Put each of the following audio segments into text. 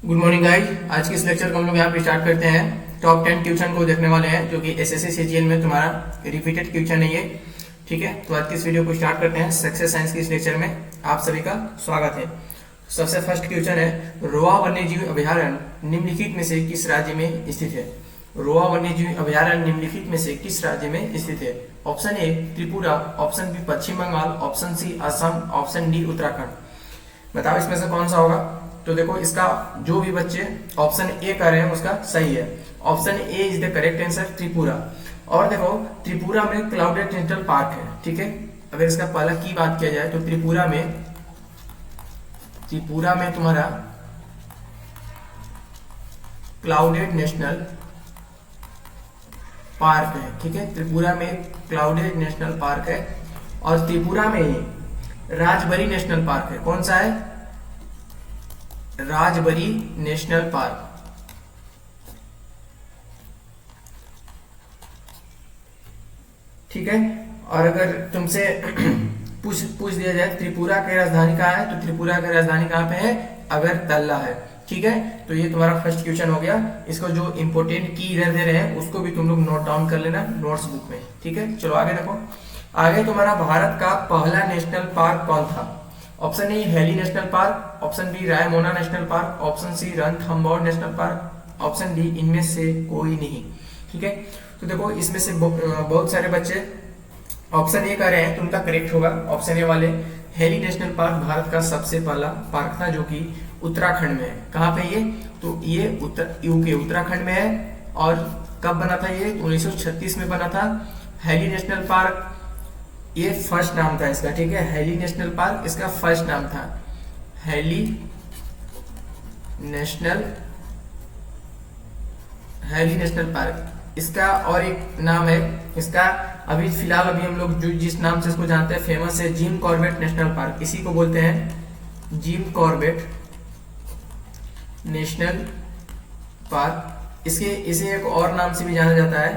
Good morning guys. आज के इस लेक्चर को हम लोग यहाँ पे स्टार्ट करते हैं। टॉप 10 क्वेश्चन को देखने वाले हैं जो कि एसएससी सीजीएल में तुम्हारा रिपीटेड क्वेश्चन है ये। ठीक है, तो आज की इस वीडियो को स्टार्ट करते हैं। सक्सेस साइंस की इस लेक्चर में आप सभी का स्वागत है। सबसे फर्स्ट क्वेश्चन है, रोआ वन्यजीव अभयारण्य निम्नलिखित में से किस राज्य में स्थित है? रोआ वन्यजीव अभयारण्य निम्नलिखित में से किस राज्य में स्थित है? Option A Tripura, option B Paschim Bengal, option C Assam, option D Uttarakhand. बताओ इसमें से कौन सा होगा? तो देखो, इसका जो भी बच्चे ऑप्शन ए कर रहे हैं उसका सही है। Option A is the correct answer, Tripura. और देखो, त्रिपुरा में क्लाउडेड नेशनल पार्क है। ठीक है, अगर इसका पहला की बात किया जाए तो त्रिपुरा में तुम्हारा क्लाउडेड नेशनल पार्क है। ठीक है, त्रिपुरा में क्लाउडेड नेशनल पार्क है। और त्रिपुरा में ही राजबरी नेशनल पार्क है। कौन सा है? Rajbari national park. ठीक है, और अगर तुमसे पूछ दिया जाए त्रिपुरा की राजधानी कहाँ है, तो त्रिपुरा की राजधानी कहाँ पे है? अगरतला है। ठीक है, तो ये तुम्हारा फर्स्ट क्वेश्चन हो गया। इसको जो इंपोर्टेंट की इधर दे रहे हैं उसको भी तुम लोग नोट डाउन कर लेना नोट्स बुक में। ठीक है, चलो आगे देखो। आगे तुम्हारा भारत का पहला नेशनल पार्क कौन था? Option A Hailey national park, option B Raimona national park, option C Ranthambore national park, option D इनमें से कोई नहीं। ठीक है, तो देखो इसमें से बहुत सारे बच्चे ऑप्शन ए कर रहे हैं तो उनका करेक्ट होगा ऑप्शन ए वाले। हेली नेशनल पार्क भारत का सबसे पहला पार्क था जो कि उत्तराखंड में है। कहाँ पे ये? तो ये यूके उत्तराखंड में है। और कब बना था ये? 1936 में बना था। हेली नेशनल पार्क ये फर्स्ट नाम था इसका। ठीक है, हेली नेशनल पार्क इसका फर्स्ट नाम था, हेली नेशनल पार्क। इसका और एक नाम है इसका, अभी फिलहाल अभी हम लोग जो जिस नाम से इसको जानते हैं फेमस है, जिम कॉर्बेट नेशनल पार्क। इसी को बोलते हैं जिम कॉर्बेट नेशनल पार्क। इसे एक और नाम से भी जाना जाता है,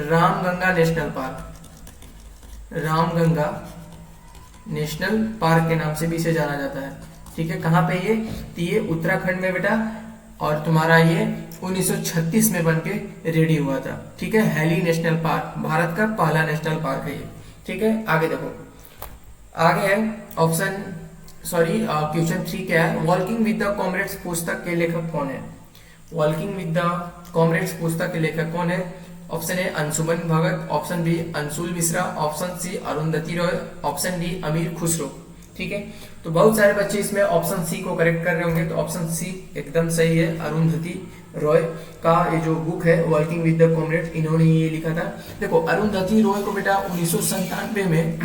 Ramganga national park. Ramganga national park के नाम से भी इसे जाना जाता है। ठीक है, कहाँ पे ये? तो ये उत्तराखंड में बेटा। और तुम्हारा ये 1936 में बनके रेडी हुआ था। ठीक है, हेली नेशनल पार्क भारत का पहला नेशनल पार्क है ये। ठीक है, आगे देखो। आगे है क्वेश्चन 3 क्या है? वॉकिंग विद द कॉमरेड्स पुस्तक के लेखक कौन है? वॉकिंग विद द कॉमरेड्स पुस्तक के लेखक कौन है? Option A Anshuman Bhagat, option B Anshul Mishra, option C Arundhati Roy, option D Amir Khusro. ठीक है, तो बहुत सारे बच्चे इसमें ऑप्शन सी को करेक्ट कर रहे होंगे, तो ऑप्शन सी एकदम सही है। अरुंधति रॉय का ये जो बुक है वर्किंग विद द कॉमरेड्स, इन्होंने ये लिखा था। देखो, अरुंधति रॉय को बेटा 1997 में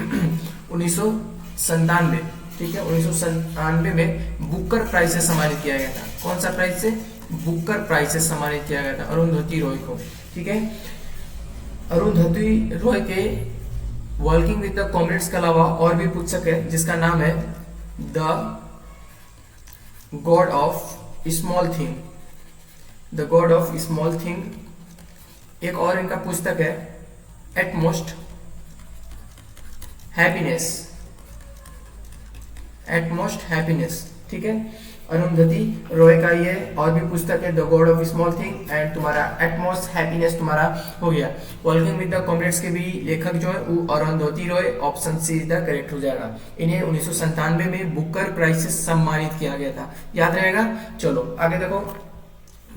1997, ठीक है, 1997 में बुकर प्राइज से सम्मानित किया गया था। कौन सा प्राइज से? बुकर प्राइज से सम्मानित किया गया था अरुंधति रॉय को। ठीक है, अरुंधति रॉय के वर्किंग विद द कॉमरेड्स के अलावा और भी पुस्तक है जिसका नाम है the God of small thing. The God of small thing. एक और इनका पुस्तक है एटमोस्ट हैप्पीनेस। At most happiness. ठीक है, अरुंधति रॉय का ये और भी पुस्तक है, the God of small thing and तुम्हारा एटमोस्ट हैप्पीनेस तुम्हारा हो गया। वर्किंग विद द कॉमरेड्स के भी लेखक जो है वो Arundhati Roy, option see the correct हो जाएगा। इन्हें 1997 में बुकर प्राइज से सम्मानित किया गया था, याद रहेगा। चलो आगे देखो।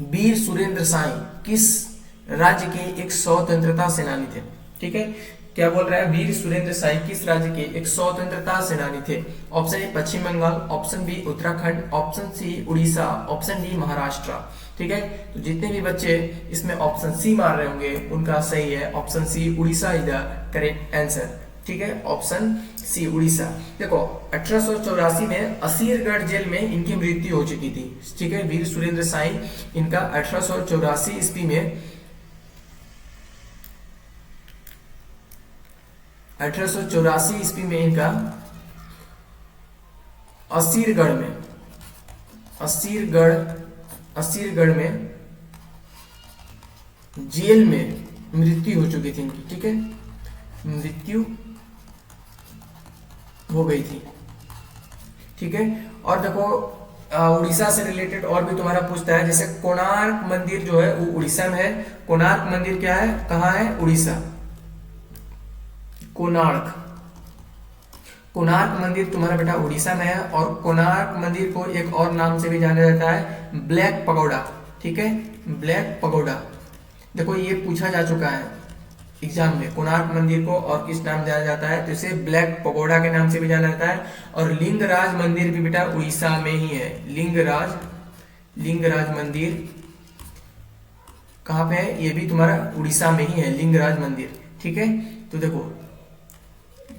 वीर सुरेंद्र साई किस राज्य के एक स्वतंत्रता सेनानी थे? ठीक है, क्या बोल रहा है? वीर सुरेंद्र साई किस राज्य के एक स्वतंत्रता सेनानी थे? Option A Paschim Bengal, option B Uttarakhand, option C Orissa, option D Maharashtra. ठीक है, तो जितने भी बच्चे इसमें ऑप्शन सी मार रहे होंगे उनका सही है option C, Orissa is the correct answer. ठीक है, ऑप्शन सी उड़ीसा। देखो, 1884 में असीरगढ़ जेल में इनकी मृत्यु हो चुकी थी। ठीक है, वीर सुरेंद्र साई इनका 1884 ईस्वी में 1884 ईस्वी में इनका असीरगढ़ में जेल में मृत्यु हो चुकी थी इनकी। ठीक है, मृत्यु हो गई थी। ठीक है, और देखो उड़ीसा से रिलेटेड और भी तुम्हारा पूछता है, जैसे कोणार्क मंदिर जो है वो उड़ीसा में है। कोणार्क मंदिर क्या है, कहाँ है, उड़ीसा। कोणार्क, कोणार्क मंदिर तुम्हारा बेटा उड़ीसा में है। और कोणार्क मंदिर को एक और नाम से भी जाना जाता है, ब्लैक पगोडा। ठीक है, ब्लैक पगोडा। देखो ये पूछा जा चुका है एग्जाम में, कोणार्क मंदिर को और किस नाम जाना जाता है, तो इसे ब्लैक पगोडा के नाम से भी जाना जाता है। और लिंगराज मंदिर भी बेटा उड़ीसा में ही है। लिंगराज, लिंगराज मंदिर कहाँ पे है, ये भी तुम्हारा उड़ीसा में ही है, लिंगराज मंदिर। ठीक है, तो देखो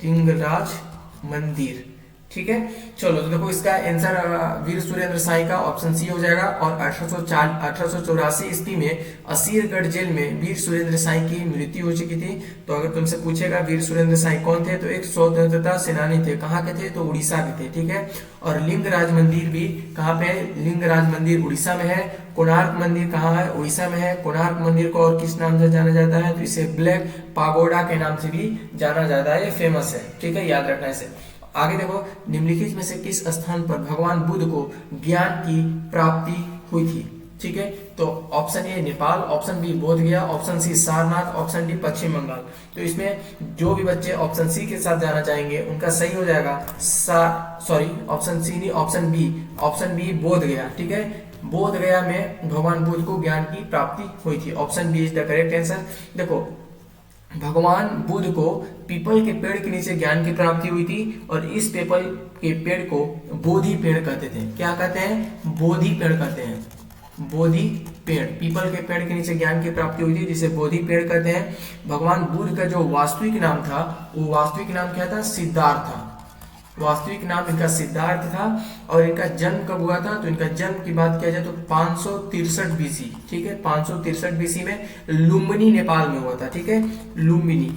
लिंगराज मंदिर। ठीक है, चलो तो देखो इसका आंसर वीर सुरेंद्र साई का ऑप्शन सी हो जाएगा। और 1884 ईस्वी में असीरगढ़ जेल में वीर सुरेंद्र साई की मृत्यु हो चुकी थी। तो अगर तुमसे पूछेगा वीर सुरेंद्र साई कौन थे, तो एक स्वतंत्रता सेनानी थे। कहाँ के थे, तो उड़ीसा के थे। ठीक है, और लिंगराज मंदिर भी कहाँ पे है, लिंगराज मंदिर उड़ीसा में है। कोणार्क मंदिर कहाँ है, उड़ीसा में है। कोणार्क मंदिर को और किस नाम से जाना जाता है, तो इसे ब्लैक पागोडा के नाम से भी जाना जाता है, ये फेमस है। ठीक है, याद रखना इसे। आगे देखो, निम्नलिखित में से किस स्थान पर भगवान बुद्ध को ज्ञान की प्राप्ति हुई थी। ठीक है, तो option A Nepal, option B Bodh Gaya, option C Sarnath, option D Paschim Bengal. तो इसमें जो भी बच्चे ऑप्शन सी के साथ जाना चाहेंगे उनका सही हो जाएगा ऑप्शन सी नहीं, option B, option B Bodh गया। ठीक है, बोध गया में भगवान बुद्ध को ज्ञान की प्राप्ति हुई थी। Option B is the correct answer. देखो भगवान बुद्ध को पीपल के पेड़ के नीचे ज्ञान की प्राप्ति हुई थी। और इस पीपल के पेड़ को बोधि पेड़ कहते थे। क्या कहते हैं, बोधि पेड़ कहते हैं। बोधि पेड़, पीपल के पेड़ के नीचे ज्ञान की प्राप्ति हुई थी, जिसे बोधि पेड़ कहते हैं। भगवान बुद्ध का जो वास्तविक नाम था, वो वास्तविक नाम क्या था, सिद्धार्थ था। वास्तविक नाम इनका सिद्धार्थ था। और इनका जन्म कब हुआ था, तो इनका जन्म की बात किया जाए तो 563 बीसी। ठीक है, 563 बीसी में लुम्बिनी नेपाल में हुआ था। ठीक है, लुम्बिनी,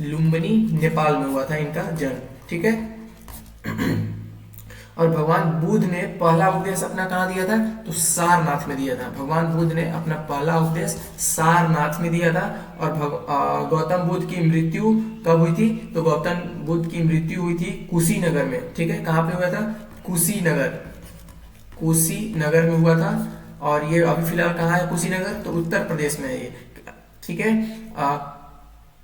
लुम्बिनी नेपाल में हुआ था इनका जन्म। ठीक है, और भगवान बुद्ध ने पहला उपदेश अपना कहाँ दिया था, तो सारनाथ में दिया था। भगवान बुद्ध ने अपना पहला उपदेश सारनाथ में दिया था। और गौतम बुद्ध की मृत्यु कब हुई थी, तो गौतम बुद्ध की मृत्यु हुई थी कुशीनगर में। ठीक है, कहाँ पे हुआ था, कुशीनगर, कुशीनगर में हुआ था। और ये अभी फिलहाल कहाँ है कुशीनगर, तो उत्तर प्रदेश में है ये। ठीक है,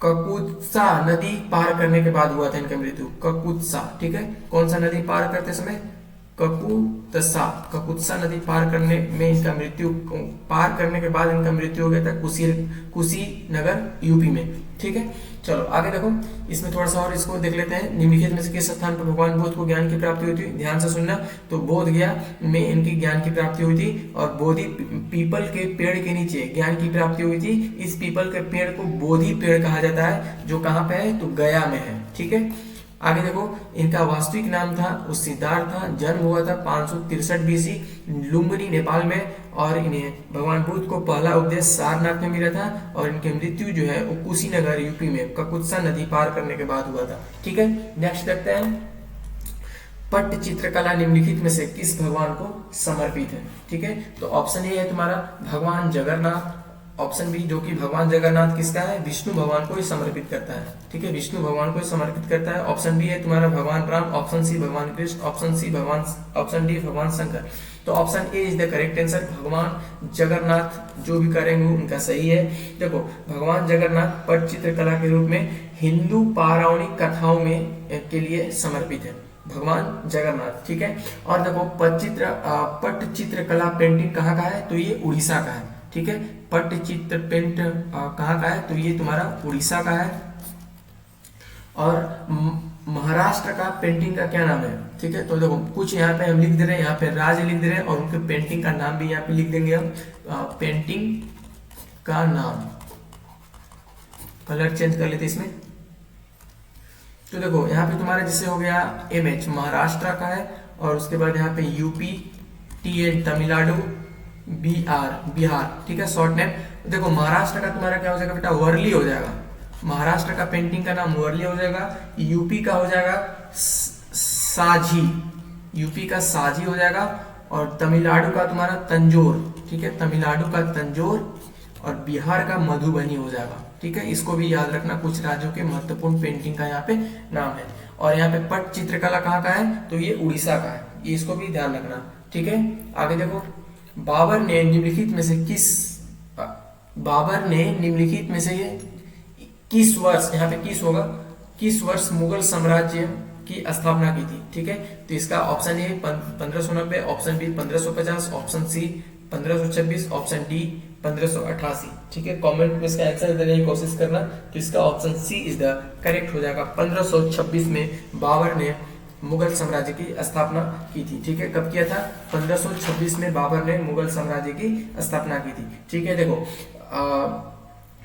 ककुत्सा नदी पार करने के बाद हुआ था इनका मृत्यु, ककुत्सा। ठीक है, कौन सा नदी पार करते समय, ककुत्सा, ककुत्सा नदी पार करने में इनका मृत्यु, पार करने के बाद इनका मृत्यु हो गया था कुशीनगर यूपी में। ठीक है, चलो आगे देखो, इसमें थोड़ा सा और इसको देख लेते हैं। निम्नलिखित में से किस स्थान पर भगवान बुद्ध को ज्ञान की प्राप्ति हुई थी, ध्यान से सुनना। तो बोध गया में इनकी ज्ञान की प्राप्ति हुई थी। और बोधि पीपल के पेड़ के नीचे ज्ञान की प्राप्ति हुई थी। इस पीपल के पेड़ को बोधि पेड़ कहा जाता है, जो कहाँ पे है, तो गया में है। ठीक है, आगे देखो, इनका वास्तविक नाम था वो सिद्धार्थ था। जन्म हुआ था 563 बीसी लुम्बिनी नेपाल में। और इन्हें भगवान बुद्ध को पहला उपदेश सारनाथ में मिला था। और इनकी मृत्यु जो है वो कुशीनगर यूपी में ककुत्सा नदी पार करने के बाद हुआ था। ठीक है, नेक्स्ट देखते हैं, पट्ट चित्रकला निम्नलिखित में से किस भगवान को समर्पित है। ठीक है, तो ऑप्शन ए है तुम्हारा भगवान जगन्नाथ। ऑप्शन बी, जो कि भगवान जगन्नाथ किसका है, विष्णु भगवान को ही समर्पित करता है। ठीक है, विष्णु भगवान को ही समर्पित करता है। ऑप्शन बी है तुम्हारा भगवान राम, ऑप्शन सी भगवान कृष्ण, ऑप्शन डी भगवान शंकर। तो option A is the correct answer, भगवान जगन्नाथ। जो भी करेंगे उनका सही है। देखो भगवान जगन्नाथ पट्ट चित्रकला के रूप में हिंदू पौराणिक कथाओं में के लिए समर्पित है, भगवान जगन्नाथ। ठीक है, और देखो पट्ट चित्रकला पेंटिंग कहाँ का है, तो ये उड़ीसा का है। ठीक है, पट्टचित्र पेंट कहाँ का है, तो ये तुम्हारा उड़ीसा का है। और महाराष्ट्र का पेंटिंग का क्या नाम है। ठीक है, तो देखो कुछ यहाँ पे हम लिख दे रहे हैं, यहाँ पे राज्य लिख दे रहे हैं और उनके पेंटिंग का नाम भी यहाँ पे लिख देंगे हम। पेंटिंग का नाम, कलर चेंज कर लेते इसमें। तो देखो यहाँ पे तुम्हारा जैसे हो गया MH महाराष्ट्र का है। और उसके बाद यहाँ पे UP, TN Tamil Nadu, BR Bihar. ठीक है, शॉर्ट नेम। देखो महाराष्ट्र का तुम्हारा क्या हो जाएगा बेटा, वर्ली हो जाएगा। महाराष्ट्र का पेंटिंग का नाम वर्ली हो जाएगा। यूपी का हो जाएगा साझी, यूपी का साझी हो जाएगा। और तमिलनाडु का तुम्हारा तंजोर। ठीक है, तमिलनाडु का तंजोर। और बिहार का मधुबनी हो जाएगा। ठीक है, इसको भी याद रखना, कुछ राज्यों के महत्वपूर्ण पेंटिंग का यहाँ पे नाम है। और यहाँ पे पट्ट चित्रकला कहाँ का है, तो ये उड़ीसा का है, ये इसको भी ध्यान रखना। ठीक है, आगे देखो, बाबर ने निम्नलिखित में से ये किस वर्ष, यहाँ पे किस होगा, किस वर्ष मुगल साम्राज्य की स्थापना की थी। ठीक है, तो इसका option A 1590, option B 1550, option C 1526, option D 1588। ठीक है, कमेंट में इसका आंसर देने की कोशिश करना। तो इसका option C is the correct हो जाएगा। 1526 में बाबर ने मुगल साम्राज्य की स्थापना की थी। ठीक है, कब किया था? 1526 में बाबर ने मुगल साम्राज्य की स्थापना की थी। ठीक है, देखो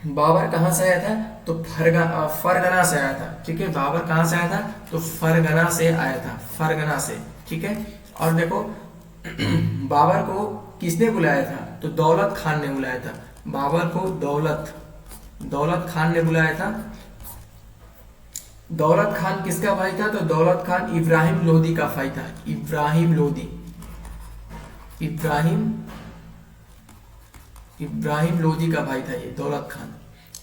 बाबर कहाँ से आया था? तो फरगना से आया था। ठीक है, बाबर कहाँ से आया था? तो फरगना से आया था, फरगना से। ठीक है, और देखो बाबर को किसने बुलाया था? तो दौलत खान ने बुलाया था। बाबर को दौलत खान ने बुलाया था। दौलत खान किसका भाई था? तो दौलत खान इब्राहिम लोदी का भाई था। इब्राहिम लोदी का भाई था ये दौलत खान।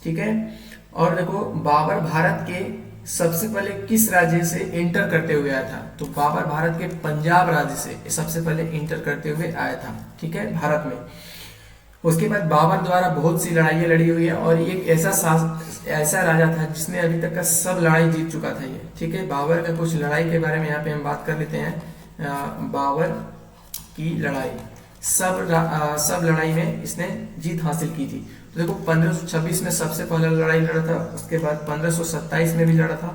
ठीक है, और देखो बाबर भारत के सबसे पहले किस राज्य से इंटर करते हुए आया था? तो बाबर भारत के पंजाब राज्य से सबसे पहले इंटर करते हुए आया था। ठीक है, भारत में। उसके बाद बाबर द्वारा बहुत सी लड़ाइयाँ लड़ी हुई है, और एक ऐसा राजा था जिसने अभी तक का सब लड़ाई जीत चुका था ये। ठीक है, बाबर का कुछ लड़ाई के बारे में यहाँ पे हम बात कर लेते हैं। बाबर की लड़ाई, सब लड़ाई में इसने जीत हासिल की थी। तो देखो 1526 में सबसे पहले लड़ाई लड़ा था, उसके बाद 1527 में भी लड़ा था,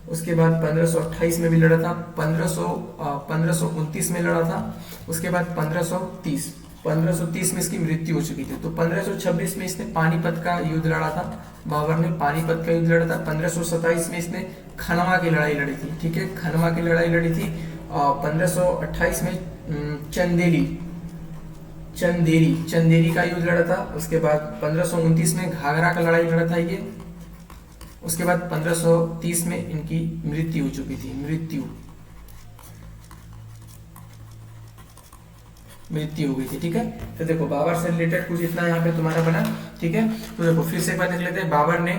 उसके बाद 1528 में भी लड़ा था, 1529 में लड़ा था, उसके बाद 1530 में इसकी मृत्यु हो चुकी थी। तो 1526 में इसने पानीपत का युद्ध लड़ा था, बाबर ने पानीपत का युद्ध लड़ा था। 1527 में इसने खनवा की लड़ाई लड़ी थी। ठीक है, खनवा की लड़ाई लड़ी थी। और 1528 में चंदेरी का युद्ध लड़ा था। उसके बाद 1529 में घाघरा का लड़ाई लड़ा था ये। उसके बाद 1530 में इनकी मृत्यु हो चुकी थी। मृत्यु हो गई थी। ठीक है, तो देखो बाबर से रिलेटेड कुछ इतना यहाँ पे तुम्हारा बना। ठीक है, तो देखो फिर से एक बार देख लेते हैं। बाबर ने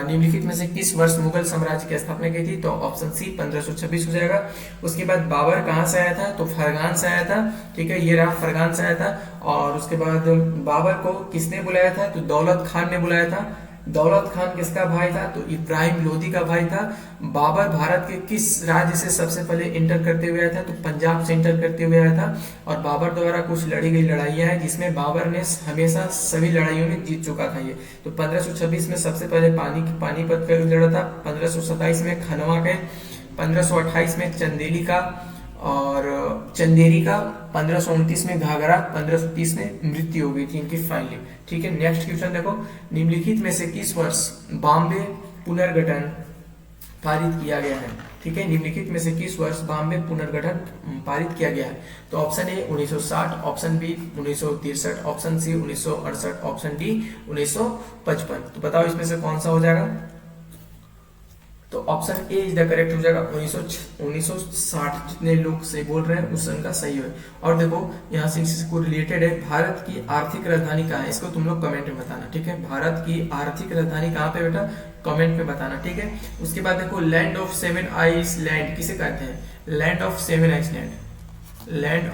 निम्नलिखित में से किस वर्ष मुगल साम्राज्य की स्थापना की थी? तो ऑप्शन सी 1526 हो जाएगा। उसके बाद बाबर कहाँ से आया था? तो फरगान से आया था। ठीक है, ये रहा, फरगान से आया था। और उसके बाद बाबर को किसने बुलाया था? तो दौलत खान ने बुलाया था। दौलत खान किसका भाई था? तो इब्राहिम लोदी का भाई था। बाबर भारत के किस राज्य से सबसे पहले इंटर करते हुए आया था? तो पंजाब से इंटर करते हुए आया था। और बाबर द्वारा कुछ लड़ी गई लड़ाइयां हैं जिसमें बाबर ने हमेशा सभी लड़ाइयों में जीत चुका था ये। तो 1526 में सबसे पहले पानीपत का युद्ध लड़ा था, 1527 में खनवा के, 1528 में चंदेरी का, 1529 में घाघरा, 1530 में मृत्यु हो गई थी इनकी फाइनली। ठीक है, नेक्स्ट क्वेश्चन देखो, निम्नलिखित में से किस वर्ष बॉम्बे पुनर्गठन पारित किया गया है? ठीक है, निम्नलिखित में से किस वर्ष बॉम्बे पुनर्गठन पारित किया गया है? तो option A 1960, option B 1963, option C 1968, option D 1955। तो बताओ इसमें से कौन सा हो जाएगा? तो option A is the correct हो जाएगा। 1960 जितने लोग से बोल रहे हैं उस सन का सही है। और देखो यहाँ से इसको रिलेटेड है, भारत की आर्थिक राजधानी कहाँ है? इसको तुम लोग कमेंट में बताना। ठीक है, भारत की आर्थिक राजधानी कहाँ पे बेटा? कमेंट में बताना। ठीक है, उसके बाद देखो लैंड ऑफ सेवन आइसलैंड किसे कहते हैं? Land of seven island, land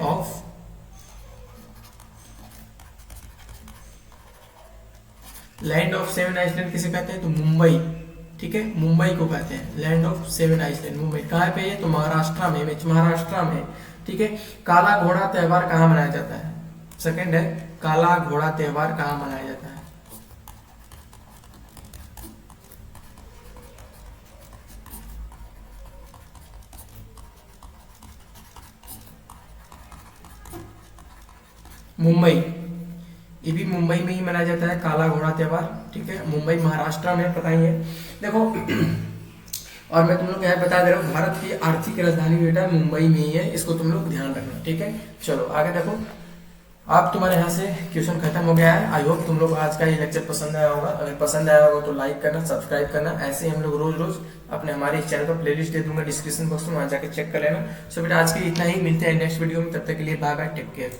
of seven island किसे कहते हैं? तो मुंबई। ठीक है, मुंबई को कहते हैं land of seven island. Mumbai कहाँ पे है? तो महाराष्ट्र में। ठीक है, काला घोड़ा त्योहार कहाँ मनाया जाता है? सेकंड है, काला घोड़ा त्योहार कहाँ मनाया जाता है? मुंबई। ये भी मुंबई में ही मनाया जाता है काला घोड़ा त्योहार। ठीक है, मुंबई महाराष्ट्र में, पता ही है। देखो और मैं तुम लोग यहाँ बता दे रहा हूँ, भारत की आर्थिक राजधानी बेटा मुंबई में ही है, इसको तुम लोग ध्यान रखना। ठीक है, चलो आगे देखो। अब तुम्हारे यहाँ से क्वेश्चन खत्म हो गया है। आई होप तुम लोग आज का ये लेक्चर पसंद आया होगा। अगर पसंद आया होगा तो लाइक करना, सब्सक्राइब करना। ऐसे ही हम लोग रोज अपने हमारे चैनल पर प्लेलिस्ट दे दूंगा डिस्क्रिप्शन बॉक्स में, वहाँ जाकर चेक कर लेना। सो बेटा आज के इतना ही, मिलते हैं नेक्स्ट वीडियो में। तब तक के लिए बाय बाय, टेक केयर।